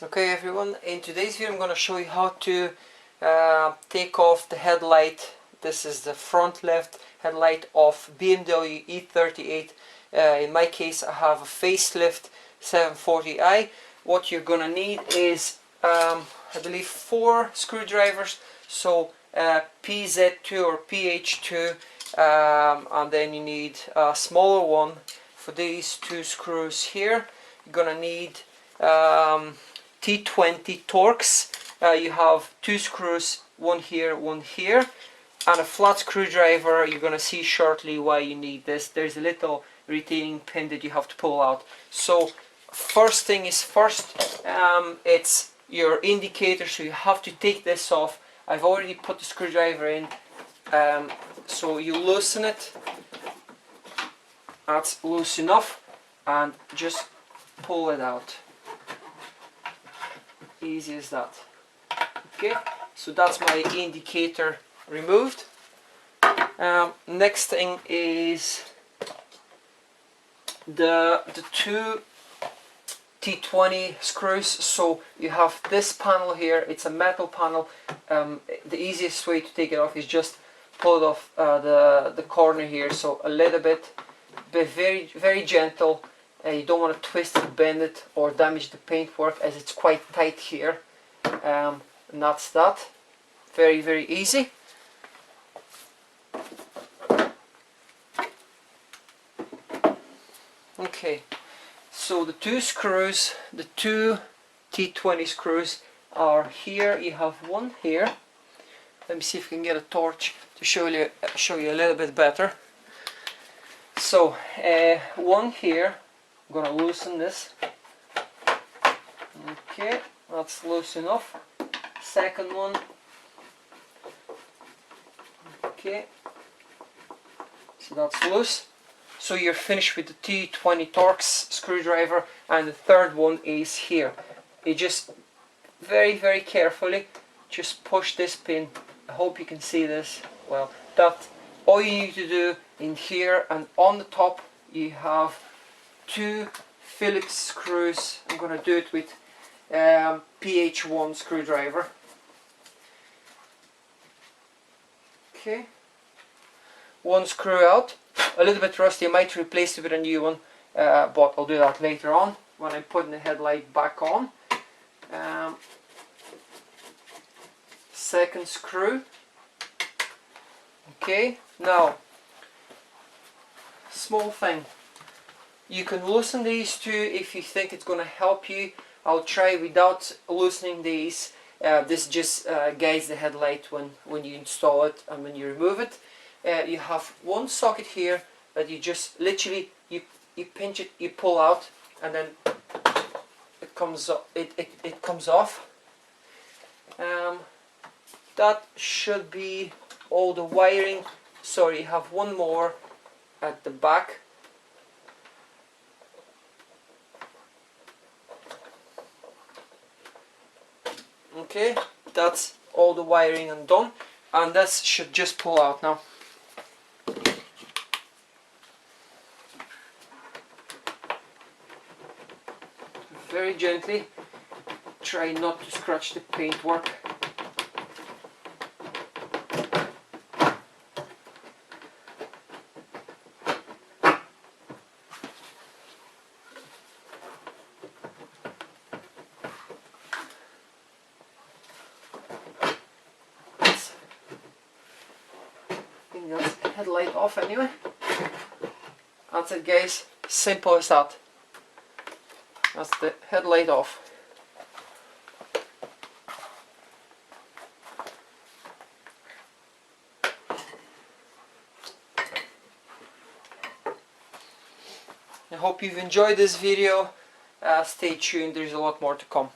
Okay everyone, in today's video I'm going to show you how to take off the headlight. This is the front left headlight of BMW E38. In my case I have a facelift 740i. What you're going to need is I believe 4 screwdrivers, so PZ2 or PH2, and then you need a smaller one for these 2 screws here. You're going to need T20 Torx. You have 2 screws, one here, and a flat screwdriver. You're going to see shortly why you need this. There's a little retaining pin that you have to pull out. So first thing is first, it's your indicator, so you have to take this off. I've already put the screwdriver in, so you loosen it. That's loose enough, and just pull it out. Easy as that. Okay, so that's my indicator removed. Next thing is the 2 T20 screws. So you have this panel here. It's a metal panel. The easiest way to take it off is just pull it off the corner here. So a little bit, but very gentle. You don't want to twist it, bend it, or damage the paintwork, as it's quite tight here. And that's that. Very easy. Okay, so the 2 screws, the 2 T20 screws are here. You have one here. Let me see if I can get a torch to show you a little bit better. So one here. I'm going to loosen this. Okay, that's loose enough. Second one. Okay, so that's loose. So you're finished with the T20 Torx screwdriver, and the third one is here. You just very carefully just push this pin. I hope you can see this. Well, that all you need to do in here, and on the top you have 2 Phillips screws. I'm going to do it with PH1 screwdriver. Okay, one screw out. A little bit rusty. I might replace it with a new one, but I'll do that later on when I'm putting the headlight back on. Second screw. Okay, now small thing. You can loosen these 2 if you think it's going to help you. I'll try without loosening these. This just guides the headlight when you install it and when you remove it. You have one socket here that you just literally you pinch it, you pull out, and then it comes off. That should be all the wiring. Sorry, you have one more at the back. Okay, that's all the wiring and done, and that should just pull out now. Very gently, try not to scratch the paintwork. That's the headlight off anyway. That's it, guys. Simple as that. That's the headlight off. I hope you've enjoyed this video. Stay tuned, there's a lot more to come.